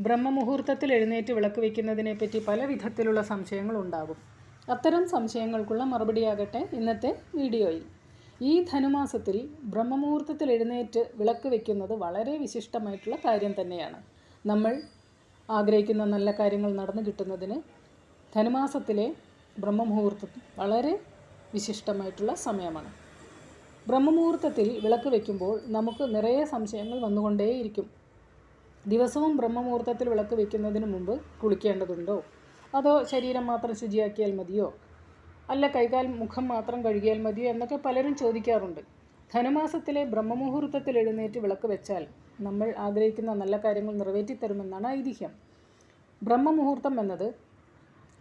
ബ്രഹ്മമുഹൂർത്തത്തിൽ എഴുന്നേറ്റ് വിളക്ക് വയ്ക്കുന്നതിനെപ്പറ്റി പല വിധത്തിലുള്ള സംശയങ്ങളുണ്ടാകും. അത്തരം സംശയങ്ങൾക്കുള്ള മറുപടിയാകട്ടെ ഇന്നത്തെ വീഡിയോയിൽ. ഈ ധനുമാസത്തിൽ ബ്രഹ്മമുഹൂർത്തത്തിൽ എഴുന്നേറ്റ് വിളക്ക് വയ്ക്കുന്നത് വളരെ വിശിഷ്ടമായിട്ടുള്ള കാര്യം തന്നെയാണ്. നമ്മൾ ആഗ്രഹിക്കുന്ന നല്ല കാര്യങ്ങൾ നടന്നു കിട്ടുന്നതിന് ധനുമാസത്തിലെ ബ്രഹ്മമുഹൂർത്തം വളരെ വിശിഷ്ടമായിട്ടുള്ള സമയമാണ്. ബ്രഹ്മമുഹൂർത്തത്തിൽ വിളക്ക് വയ്ക്കുമ്പോൾ നമുക്ക് നിറയെ സംശയങ്ങൾ വന്നുകൊണ്ടേയിരിക്കും. ദിവസവും ബ്രഹ്മമുഹൂർത്തത്തിൽ വിളക്ക് വയ്ക്കുന്നതിന് മുമ്പ് കുളിക്കേണ്ടതുണ്ടോ, അതോ ശരീരം മാത്രം ശുചിയാക്കിയാൽ മതിയോ, അല്ല കൈകാൽ മുഖം മാത്രം കഴുകിയാൽ മതിയോ എന്നൊക്കെ പലരും ചോദിക്കാറുണ്ട്. ധനുമാസത്തിലെ ബ്രഹ്മമുഹൂർത്തത്തിൽ എഴുന്നേറ്റ് വിളക്ക് വെച്ചാൽ നമ്മൾ ആഗ്രഹിക്കുന്ന നല്ല കാര്യങ്ങൾ നിറവേറ്റിത്തരുമെന്നാണ് ഐതിഹ്യം. ബ്രഹ്മമുഹൂർത്തം എന്നത്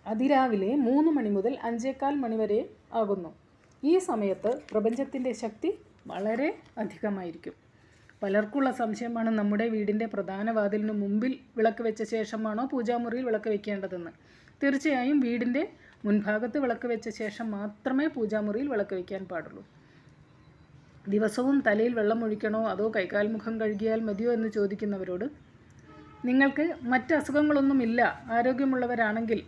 അതിരാവിലെ 3 മണി മുതൽ 5:15 മണി വരെ ആകുന്നു. ഈ സമയത്ത് പ്രപഞ്ചത്തിൻ്റെ ശക്തി വളരെ അധികമായിരിക്കും. പലർക്കുള്ള സംശയമാണ് നമ്മുടെ വീടിൻ്റെ പ്രധാന വാതിലിന് മുമ്പിൽ വിളക്ക് വെച്ച ശേഷമാണോ പൂജാമുറിയിൽ വിളക്ക് വയ്ക്കേണ്ടതെന്ന്. തീർച്ചയായും വീടിൻ്റെ മുൻഭാഗത്ത് വിളക്ക് വെച്ച ശേഷം മാത്രമേ പൂജാമുറിയിൽ വിളക്ക് വയ്ക്കാൻ പാടുള്ളൂ. ദിവസവും തലയിൽ വെള്ളം ഒഴിക്കണോ അതോ കൈകാൽ മുഖം കഴുകിയാൽ മതിയോ എന്ന് ചോദിക്കുന്നവരോട്, നിങ്ങൾക്ക് മറ്റ് അസുഖങ്ങളൊന്നുമില്ല, ആരോഗ്യമുള്ളവരാണെങ്കിൽ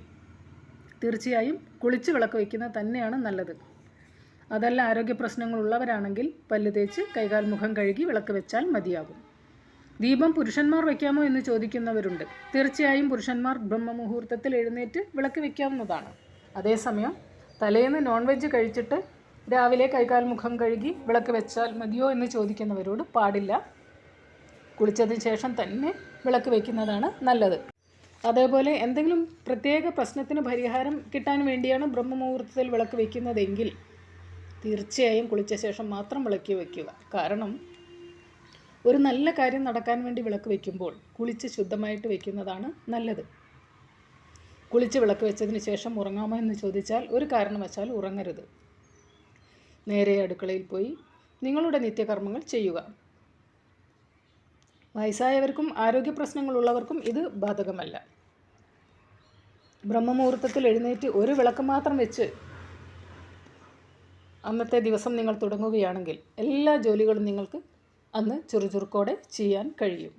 തീർച്ചയായും കുളിച്ച് വിളക്ക് വയ്ക്കുന്നത് തന്നെയാണ് നല്ലത്. അതല്ല ആരോഗ്യ പ്രശ്നങ്ങളുള്ളവരാണെങ്കിൽ പല്ല് തേച്ച് കൈകാൽ മുഖം കഴുകി വിളക്ക് വെച്ചാൽ മതിയാകും. ദീപം പുരുഷന്മാർ വയ്ക്കാമോ എന്ന് ചോദിക്കുന്നവരുണ്ട്. തീർച്ചയായും പുരുഷന്മാർ ബ്രഹ്മമുഹൂർത്തത്തിൽ എഴുന്നേറ്റ് വിളക്ക് വയ്ക്കാവുന്നതാണ്. അതേസമയം തലേന്ന് നോൺ വെജ് കഴിച്ചിട്ട് രാവിലെ കൈകാൽ മുഖം കഴുകി വിളക്ക് വെച്ചാൽ മതിയോ എന്ന് ചോദിക്കുന്നവരോട് പാടില്ല, കുളിച്ചതിന് ശേഷം തന്നെ വിളക്ക് വയ്ക്കുന്നതാണ് നല്ലത്. അതേപോലെ എന്തെങ്കിലും പ്രത്യേക പ്രശ്നത്തിന് പരിഹാരം കിട്ടാൻ വേണ്ടിയാണ് ബ്രഹ്മമുഹൂർത്തത്തിൽ വിളക്ക് വയ്ക്കുന്നതെങ്കിൽ തീർച്ചയായും കുളിച്ച ശേഷം മാത്രം വിളക്ക് വയ്ക്കുക. കാരണം ഒരു നല്ല കാര്യം നടക്കാൻ വേണ്ടി വിളക്ക് വയ്ക്കുമ്പോൾ കുളിച്ച് ശുദ്ധമായിട്ട് വയ്ക്കുന്നതാണ് നല്ലത്. കുളിച്ച് വിളക്ക് വെച്ചതിന് ശേഷം ഉറങ്ങാമോ എന്ന് ചോദിച്ചാൽ ഒരു കാരണവശാൽ ഉറങ്ങരുത്. നേരെ അടുക്കളയിൽ പോയി നിങ്ങളുടെ നിത്യകർമ്മങ്ങൾ ചെയ്യുക. വയസ്സായവർക്കും ആരോഗ്യ പ്രശ്നങ്ങളുള്ളവർക്കും ഇത് ബാധകമല്ല. ബ്രഹ്മമുഹൂർത്തത്തിൽ എഴുന്നേറ്റ് ഒരു വിളക്ക് മാത്രം വെച്ച് അന്നത്തെ ദിവസം നിങ്ങൾ തുടങ്ങുകയാണെങ്കിൽ എല്ലാ ജോലികളും നിങ്ങൾക്ക് അന്ന് ചുറുചുറുക്കോടെ ചെയ്യാൻ കഴിയും.